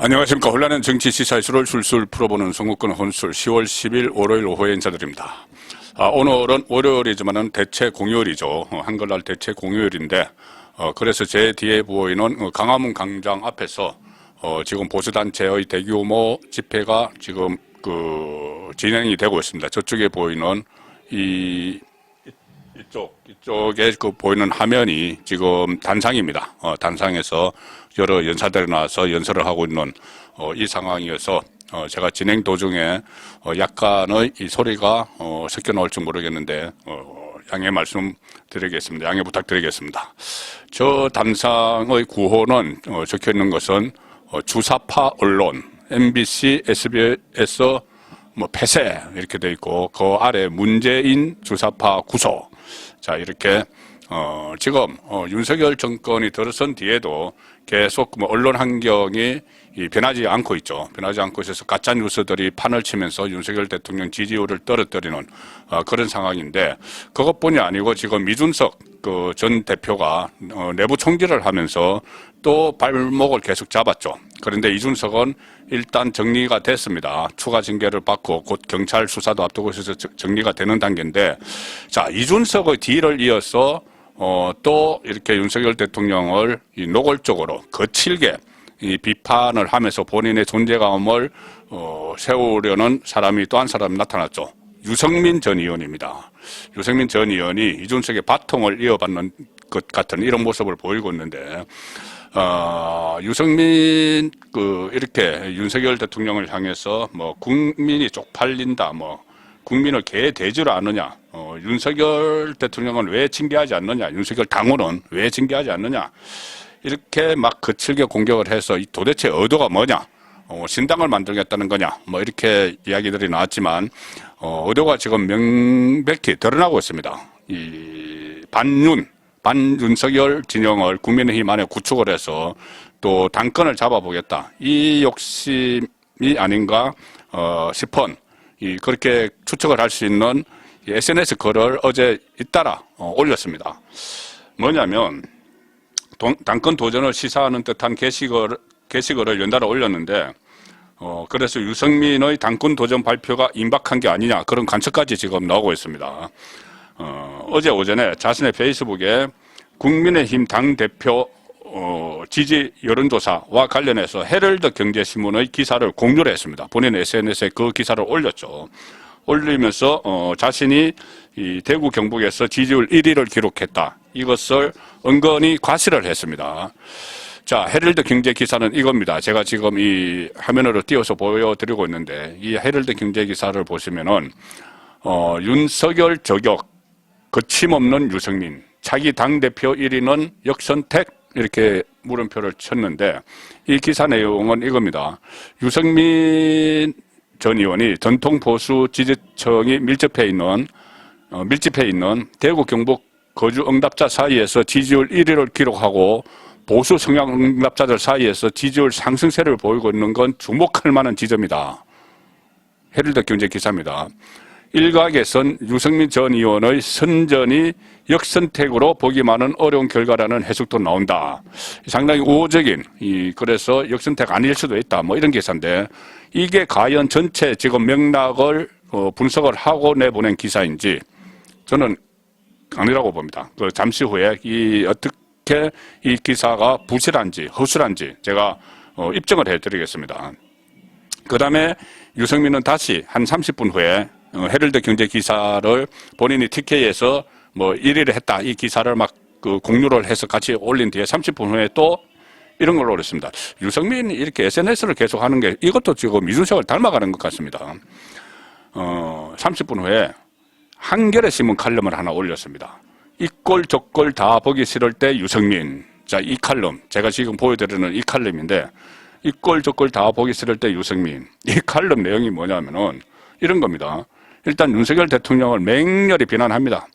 안녕하십니까. 혼란한 정치 시사 이슈를 술술 풀어보는 송국권 혼술 10월 10일 월요일 오후에 인사드립니다. 오늘은 월요일이지만은 대체 공휴일이죠. 한글날 대체 공휴일인데, 그래서 제 뒤에 보이는 강화문 광장 앞에서 지금 보수단체의 대규모 집회가 지금 진행이 되고 있습니다. 저쪽에 보이는 이쪽에 보이는 화면이 지금 단상입니다. 단상에서 여러 연사들이 나와서 연설을 하고 있는 이 상황이어서 제가 진행 도중에 약간의 이 소리가 섞여 나올지 모르겠는데 양해 말씀드리겠습니다. 양해 부탁드리겠습니다. 저 단상의 구호는 적혀 있는 것은 주사파 언론, MBC, SBS 폐쇄 이렇게 돼 있고 그 아래 문재인 주사파 구속. 자, 이렇게 지금 윤석열 정권이 들어선 뒤에도 계속 언론 환경이 변하지 않고 있죠. 변하지 않고 있어서 가짜 뉴스들이 판을 치면서 윤석열 대통령 지지율을 떨어뜨리는 그런 상황인데, 그것뿐이 아니고 지금 이준석 전 대표가 내부 총질을 하면서 또 발목을 계속 잡았죠. 그런데 이준석은 일단 정리가 됐습니다. 추가 징계를 받고 곧 경찰 수사도 앞두고 있어서 정리가 되는 단계인데, 자, 이준석의 뒤를 이어서 또 이렇게 윤석열 대통령을 노골적으로 거칠게 이 비판을 하면서 본인의 존재감을 세우려는 사람이 또 한 사람 나타났죠. 유승민 전 의원입니다. 유승민 전 의원이 이준석의 바통을 이어받는 것 같은 이런 모습을 보이고 있는데, 유승민 이렇게 윤석열 대통령을 향해서 국민이 쪽팔린다, 국민을 개 대지로 않느냐, 윤석열 대통령은 왜 징계하지 않느냐, 윤석열 당원은 왜 징계하지 않느냐, 이렇게 막 거칠게 공격을 해서 도대체 의도가 뭐냐, 신당을 만들겠다는 거냐, 이렇게 이야기들이 나왔지만 의도가 지금 명백히 드러나고 있습니다. 이 반윤석열 진영을 국민의힘 안에 구축을 해서 또 당권을 잡아보겠다, 이 욕심이 아닌가 싶은 그렇게 추측을 할 수 있는 SNS 글을 어제 잇따라 올렸습니다. 뭐냐면 당권 도전을 시사하는 듯한 게시글을 연달아 올렸는데, 그래서 유승민의 당권 도전 발표가 임박한 게 아니냐, 그런 관측까지 지금 나오고 있습니다. 어제 오전에 자신의 페이스북에 국민의힘 당대표 지지 여론조사와 관련해서 헤럴드 경제신문의 기사를 공유를 했습니다. 본인 SNS에 그 기사를 올렸죠. 올리면서 자신이 이 대구 경북에서 지지율 1위를 기록했다, 이것을 은근히 과시를 했습니다. 자, 헤럴드 경제 기사는 이겁니다. 제가 지금 이 화면으로 띄워서 보여드리고 있는데, 이 헤럴드 경제 기사를 보시면은 윤석열 저격, 거침없는 유승민, 차기 당대표 1위는 역선택, 이렇게 물음표를 쳤는데, 이 기사 내용은 이겁니다. 유승민 전 의원이 전통 보수 지지층이 밀집해 있는 대구 경북 거주 응답자 사이에서 지지율 1위를 기록하고 보수 성향 응답자들 사이에서 지지율 상승세를 보이고 있는 건 주목할 만한 지점이다. 헤럴드 경제 기사입니다. 일각에선 유승민 전 의원의 선전이 역선택으로 보기만은 어려운 결과라는 해석도 나온다. 상당히 우호적인, 그래서 역선택 아닐 수도 있다, 이런 기사인데, 이게 과연 전체 지금 맥락을 분석을 하고 내보낸 기사인지 저는 아니라고 봅니다. 잠시 후에 어떻게 이 기사가 부실한지 허술한지 제가 입증을 해드리겠습니다. 그 다음에 유승민은 다시 한 30분 후에 헤럴드 경제 기사를 본인이 TK에서 1위를 했다, 이 기사를 막 공유를 해서 같이 올린 뒤에 30분 후에 또 이런 걸 올렸습니다. 유승민이 이렇게 SNS를 계속 하는 게 이것도 지금 이준석을 닮아가는 것 같습니다. 30분 후에 한겨레 신문 칼럼을 하나 올렸습니다. 이 꼴 저 꼴 다 보기 싫을 때 유승민. 자, 이 칼럼, 제가 지금 보여드리는 이 칼럼인데, 이 꼴 저 꼴 다 보기 싫을 때 유승민. 이 칼럼 내용이 뭐냐면은 이런 겁니다. 일단 윤석열 대통령을 맹렬히 비난합니다.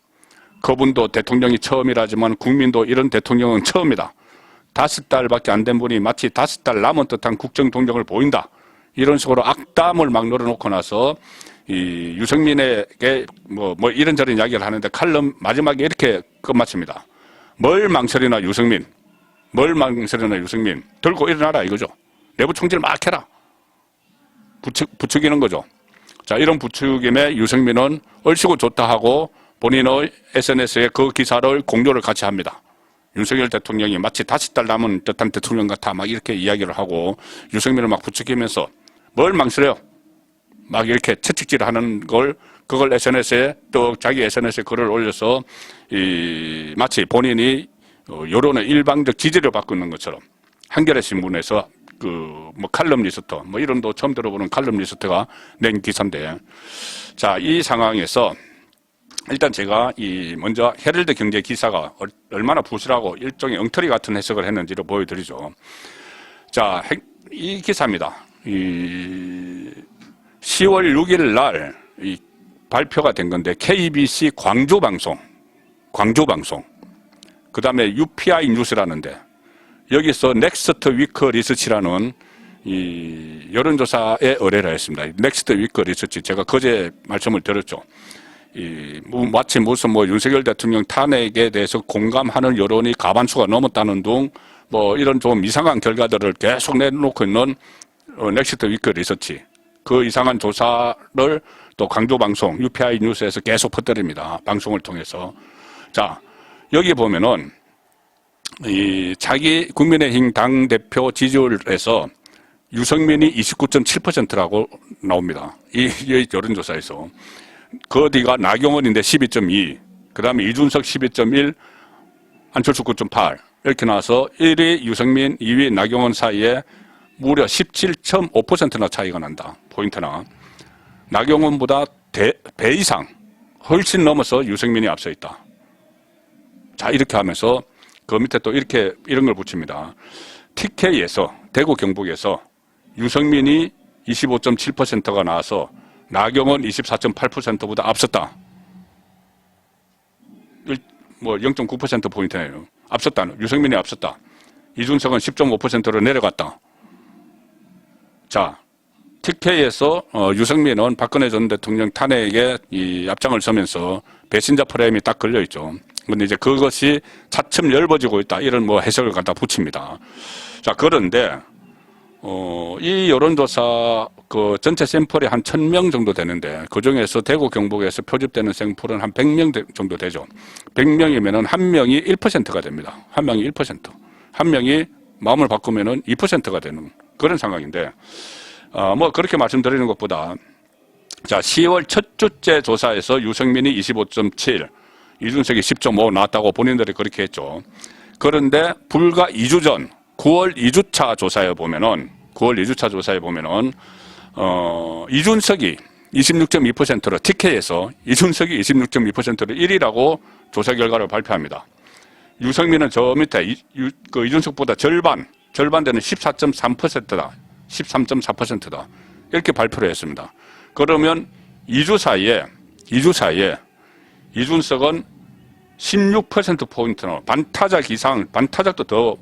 그분도 대통령이 처음이라지만 국민도 이런 대통령은 처음이다. 5달밖에 안 된 분이 마치 5달 남은 듯한 국정 동력을 보인다, 이런 식으로 악담을 막 늘어놓고 나서 이 유승민에게 이런저런 이야기를 하는데, 칼럼 마지막에 이렇게 끝마칩니다. 뭘 망설이나 유승민, 들고 일어나라 이거죠. 내부 총질 막 해라. 부추기는 거죠. 자, 이런 부추김에 유승민은 얼씨구 좋다 하고 본인의 SNS에 그 기사를 공유를 같이 합니다. 윤석열 대통령이 마치 5달 남은 듯한 대통령 같아 막 이렇게 이야기를 하고 유승민을 막 부추기면서 뭘 망설여? 막 이렇게 채찍질 하는 걸 그걸 SNS에 또 자기 SNS에 글을 올려서 마치 본인이 여론의 일방적 지지를 받고 있는 것처럼 한겨레 신문에서 뭐 칼럼니스트 뭐 이름도 처음 들어보는 칼럼니스트가 낸 기사인데 자, 이 상황에서 일단 제가 먼저 헤럴드 경제 기사가 얼마나 부실하고 일종의 엉터리 같은 해석을 했는지를 보여드리죠. 자, 이 기사입니다. 10월 6일 날 발표가 된 건데 KBC 광주방송 그 다음에 UPI 뉴스라는데 여기서 넥스트 위크 리서치라는 여론조사에 의뢰를 했습니다. 넥스트 위크 리서치 제가 그제 말씀을 드렸죠. 마치 무슨 윤석열 대통령 탄핵에 대해서 공감하는 여론이 과반수가 넘었다는 등 이런 좀 이상한 결과들을 계속 내놓고 있는 넥스트 위크 리서치 그 이상한 조사를 또 광주방송 UPI 뉴스에서 계속 퍼뜨립니다. 방송을 통해서. 자, 여기 보면은 자기 국민의힘 당대표 지지율에서 유승민이 29.7%라고 나옵니다. 이 여론조사에서. 그 뒤가 나경원인데 12.2, 그 다음에 이준석 12.1, 안철수 9.8 이렇게 나와서 1위 유승민, 2위 나경원 사이에 무려 17.5%나 차이가 난다. 포인트나. 나경원보다 배 이상 훨씬 넘어서 유승민이 앞서 있다. 자, 이렇게 하면서 그 밑에 또 이런 걸 붙입니다. TK에서 대구 경북에서 유승민이 25.7%가 나와서 나경원 24.8%보다 앞섰다. 0.9% 포인트네요. 앞섰다. 유승민이 앞섰다. 이준석은 10.5%로 내려갔다. 자, TK에서 유승민은 박근혜 전 대통령 탄핵에 앞장을 서면서 배신자 프레임이 딱 걸려 있죠. 근데 이제 그것이 차츰 엷어지고 있다. 이런 해석을 갖다 붙입니다. 자, 그런데 이 여론조사 전체 샘플이 한 1000명 정도 되는데 그 중에서 대구 경북에서 표집되는 샘플은 한 100명 정도 되죠. 100명이면은 한 명이 1%가 됩니다. 한 명이 1%. 한 명이 마음을 바꾸면은 2%가 되는 그런 상황인데 그렇게 말씀드리는 것보다 자, 10월 첫 주째 조사에서 유승민이 25.7, 이준석이 10.5 나왔다고 본인들이 그렇게 했죠. 그런데 불과 2주 전 9월 2주차 조사에 보면은 이준석이 26.2%로 TK에서 이준석이 26.2%로 1위라고 조사 결과를 발표합니다. 유승민은 저 밑에 이준석보다 절반 되는 14.3%다. 13.4%다. 이렇게 발표를 했습니다. 그러면 2주 사이에 이준석은 16%포인트는 반타작도 더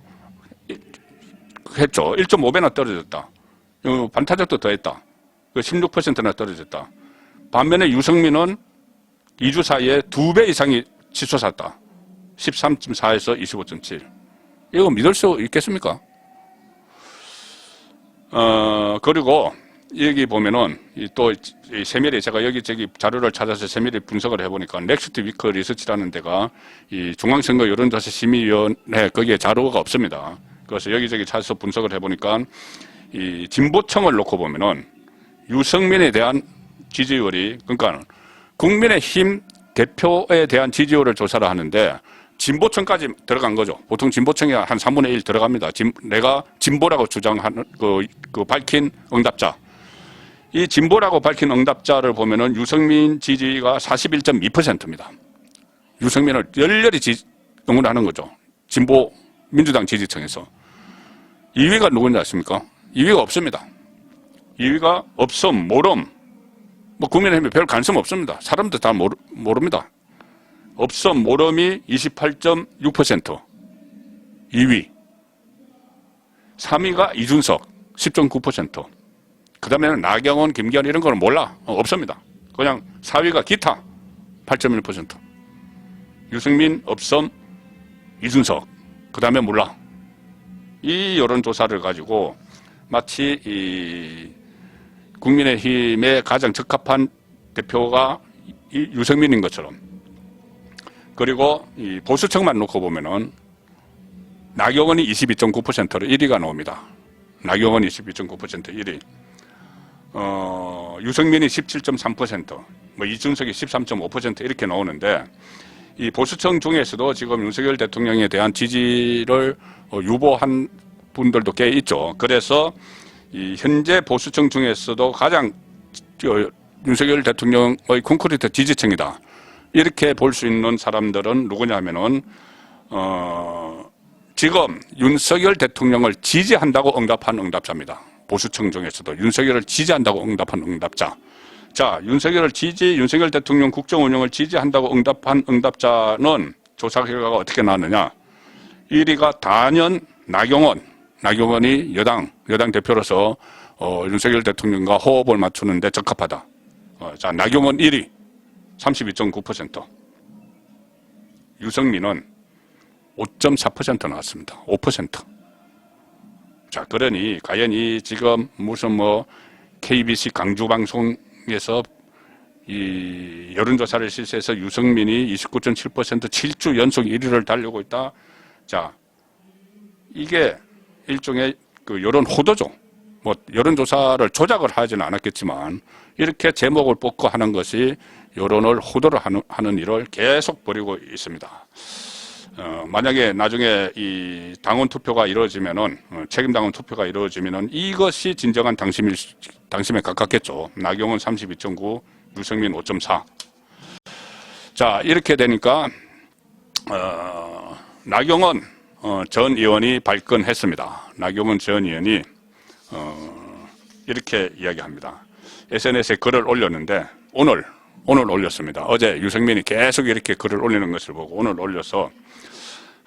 했죠. 1.5배나 떨어졌다. 반타작도 더 했다. 16%나 떨어졌다. 반면에 유승민은 2주 사이에 2배 이상이 치솟았다. 13.4에서 25.7. 이거 믿을 수 있겠습니까? 그리고 여기 보면은 또 세밀히 제가 여기저기 자료를 찾아서 세밀히 분석을 해보니까 넥스트 위크 리서치라는 데가 이 중앙선거 여론조사 심의위원회 거기에 자료가 없습니다. 그래서 여기저기 찾아서 분석을 해보니까 이 진보층을 놓고 보면은 유승민에 대한 지지율이 그러니까 국민의힘 대표에 대한 지지율을 조사를 하는데 진보층까지 들어간 거죠. 보통 진보층이 한 3분의 1 들어갑니다. 내가 진보라고 주장하는 그 밝힌 응답자. 이 진보라고 밝힌 응답자를 보면은 유승민 지지가 41.2%입니다. 유승민을 열렬히 응원하는 거죠. 진보 민주당 지지층에서. 2위가 누군지 아십니까? 2위가 없습니다. 2위가 없음, 모름. 국민의힘에 별 관심 없습니다. 사람들 다 모릅니다. 없음, 모름이 28.6%. 2위. 3위가 이준석, 10.9%. 그 다음에는 나경원, 김기현 이런 거는 몰라. 없습니다. 그냥 4위가 기타, 8.1%. 유승민, 없음, 이준석. 그 다음에 몰라. 이 여론조사를 가지고 마치 이 국민의힘에 가장 적합한 대표가 이 유승민인 것처럼. 그리고 이 보수층만 놓고 보면은 나경원이 22.9%로 1위가 나옵니다. 나경원 22.9% 1위. 유승민이 17.3%, 뭐 이준석이 13.5% 이렇게 나오는데, 이 보수층 중에서도 지금 윤석열 대통령에 대한 지지를 유보한 분들도 꽤 있죠. 그래서 이 현재 보수층 중에서도 가장 윤석열 대통령의 콘크리트 지지층이다, 이렇게 볼 수 있는 사람들은 누구냐면은 지금 윤석열 대통령을 지지한다고 응답한 응답자입니다. 보수층 중에서도 윤석열을 지지한다고 응답한 응답자. 자, 윤석열 대통령 국정 운영을 지지한다고 응답한 응답자는 조사 결과가 어떻게 나왔느냐. 1위가 단연 나경원이 여당 대표로서 윤석열 대통령과 호흡을 맞추는데 적합하다. 자, 나경원 1위 32.9%. 유승민은 5.4% 나왔습니다. 5%. 자, 그러니 과연 이 지금 무슨 뭐 KBC 강주방송에서 이 여론조사를 실시해서 유승민이 29.7% 7주 연속 1위를 달리고 있다. 자, 이게 일종의 그 여론 호도죠. 뭐 여론조사를 조작을 하지는 않았겠지만 이렇게 제목을 뽑고 하는 것이 여론을 호도를 하는 일을 계속 벌이고 있습니다. 만약에 나중에 이 당원 투표가 이루어지면은, 책임 당원 투표가 이루어지면은 이것이 진정한 당심에 가깝겠죠. 나경원 32.9, 유승민 5.4. 자, 이렇게 되니까, 나경원 전 의원이 발끈했습니다. 나경원 전 의원이, 이렇게 이야기합니다. SNS에 글을 올렸는데, 오늘 올렸습니다. 어제 유승민이 계속 이렇게 글을 올리는 것을 보고 오늘 올려서,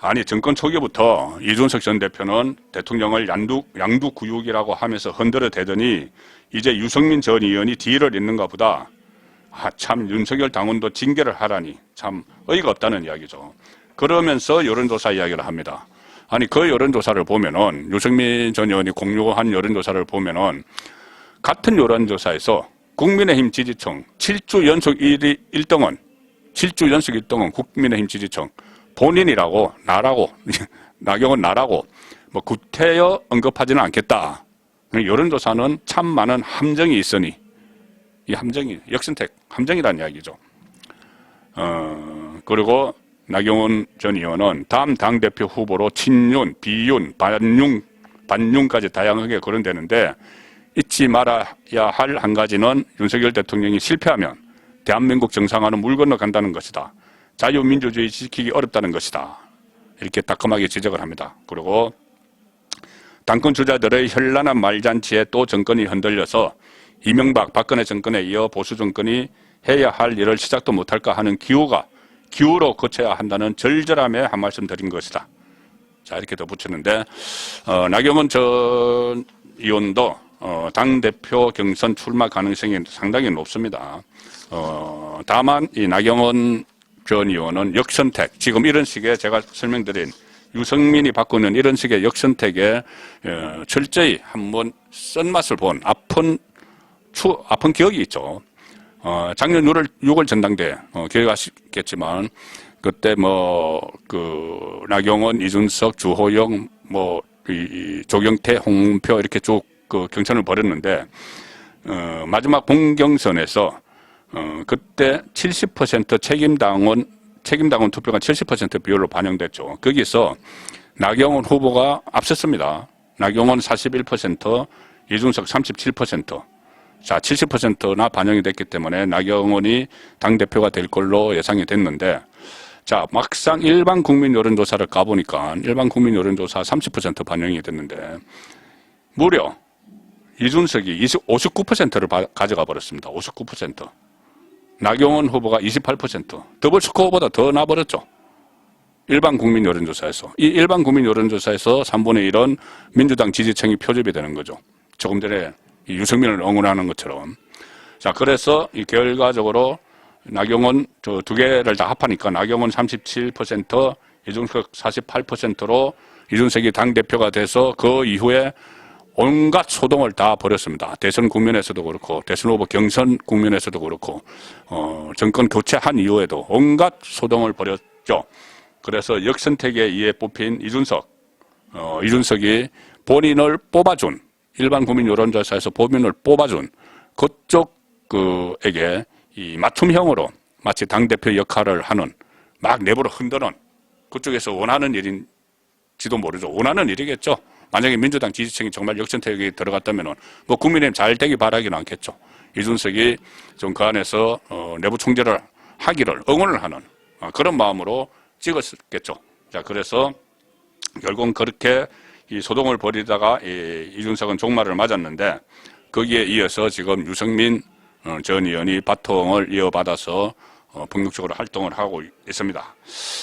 아니 정권 초기부터 이준석 전 대표는 대통령을 양두구육이라고 하면서 흔들어대더니 이제 유승민 전 의원이 뒤를 잇는가 보다. 참 윤석열 당원도 징계를 하라니 참 어이가 없다는 이야기죠. 그러면서 여론조사 이야기를 합니다. 아니 그 여론조사를 보면은 유승민 전 의원이 공유한 여론조사를 보면은 같은 여론조사에서 국민의힘 지지층 7주 연속 1등은 국민의힘 지지층, 본인이라고, 나경원 나라고, 뭐, 구태여 언급하지는 않겠다. 여론조사는 참 많은 함정이 있으니, 이 함정이, 역선택, 함정이라는 이야기죠. 그리고 나경원 전 의원은 다음 당대표 후보로 친윤, 비윤, 반윤까지 다양하게 거론되는데, 잊지 말아야 할 한 가지는 윤석열 대통령이 실패하면 대한민국 정상화는 물 건너간다는 것이다. 자유민주주의 지키기 어렵다는 것이다. 이렇게 따끔하게 지적을 합니다. 그리고 당권 주자들의 현란한 말잔치에 또 정권이 흔들려서 이명박, 박근혜 정권에 이어 보수 정권이 해야 할 일을 시작도 못할까 하는 기우로 거쳐야 한다는 절절함에 한 말씀 드린 것이다. 자, 이렇게 덧붙였는데, 나경원 전 의원도 당대표 경선 출마 가능성이 상당히 높습니다. 다만 이 나경원 전 의원은 역선택, 지금 이런 식의 제가 설명드린 유승민이 바꾸는 이런 식의 역선택에 철저히 한번 쓴맛을 본 아픈 기억이 있죠. 작년 6월 전당대 기억하시겠지만 그때 나경원, 이준석, 주호영, 조경태, 홍문표 이렇게 쭉 경선을 벌였는데 마지막 본경선에서 그때 70% 책임당원 투표가 70% 비율로 반영됐죠. 거기서 나경원 후보가 앞섰습니다. 나경원 41%, 이준석 37%. 자, 70%나 반영이 됐기 때문에 나경원이 당대표가 될 걸로 예상이 됐는데, 자, 막상 일반 국민 여론조사를 까보니까 일반 국민 여론조사 30% 반영이 됐는데, 무려 이준석이 59%를 가져가 버렸습니다. 59%. 나경원 후보가 28%, 더블 스코어보다 더 나버렸죠. 일반 국민 여론조사에서. 이 일반 국민 여론조사에서 3분의 1은 민주당 지지층이 표집이 되는 거죠. 조금 전에 유승민을 응원하는 것처럼. 자, 그래서 이 결과적으로 나경원 두 개를 다 합하니까 나경원 37%, 이준석 48%로 이준석이 당대표가 돼서 그 이후에 온갖 소동을 다 벌였습니다. 대선 국면에서도 그렇고 대선 후보 경선 국면에서도 그렇고 정권 교체한 이후에도 온갖 소동을 벌였죠. 그래서 역선택에 의해 뽑힌 이준석이 본인을 뽑아준 일반 국민 여론조사에서 본인을 뽑아준 그쪽에게 이 맞춤형으로 마치 당대표 역할을 하는 막 내부로 흔드는 그쪽에서 원하는 일인지도 모르죠. 원하는 일이겠죠. 만약에 민주당 지지층이 정말 역선택에 들어갔다면 뭐 국민의힘 잘 되기 바라기는 않겠죠. 이준석이 좀 그 안에서 내부 총재를 하기를 응원을 하는 그런 마음으로 찍었겠죠. 자, 그래서 결국은 그렇게 이 소동을 벌이다가 이준석은 종말을 맞았는데 거기에 이어서 지금 유승민 전 의원이 바통을 이어받아서 본격적으로 활동을 하고 있습니다.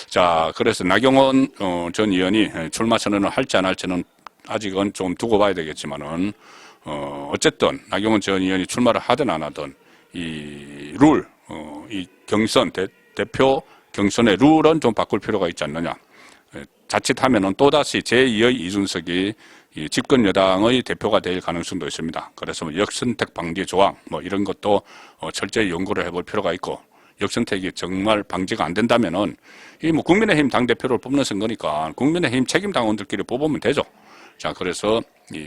자, 그래서 나경원 전 의원이 출마 선언을 할지 안 할지는 아직은 좀 두고 봐야 되겠지만은 어쨌든 나경원 전 의원이 출마를 하든 안 하든 이 경선 대표 경선의 룰은 좀 바꿀 필요가 있지 않느냐. 자칫하면은 또다시 제2의 이준석이 이 집권 여당의 대표가 될 가능성도 있습니다. 그래서 뭐 역선택 방지 조항 뭐 이런 것도 철저히 연구를 해볼 필요가 있고 역선택이 정말 방지가 안 된다면은 이 뭐 국민의힘 당 대표를 뽑는 선거니까 국민의힘 책임 당원들끼리 뽑으면 되죠. 자, 그래서 이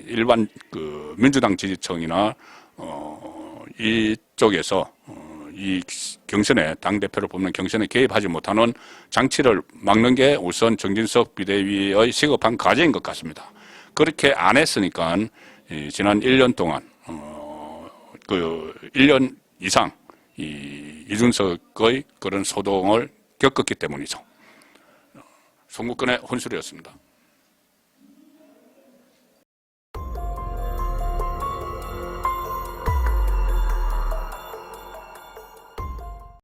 일반 그 민주당 지지층이나 이쪽에서 이 경선에 당 대표를 뽑는 경선에 개입하지 못하는 장치를 막는 게 우선 정진석 비대위의 시급한 과제인 것 같습니다. 그렇게 안 했으니까 지난 1년 동안 그 1년 이상 이준석의 그런 소동을 겪었기 때문이죠. 송국근의 혼술이었습니다.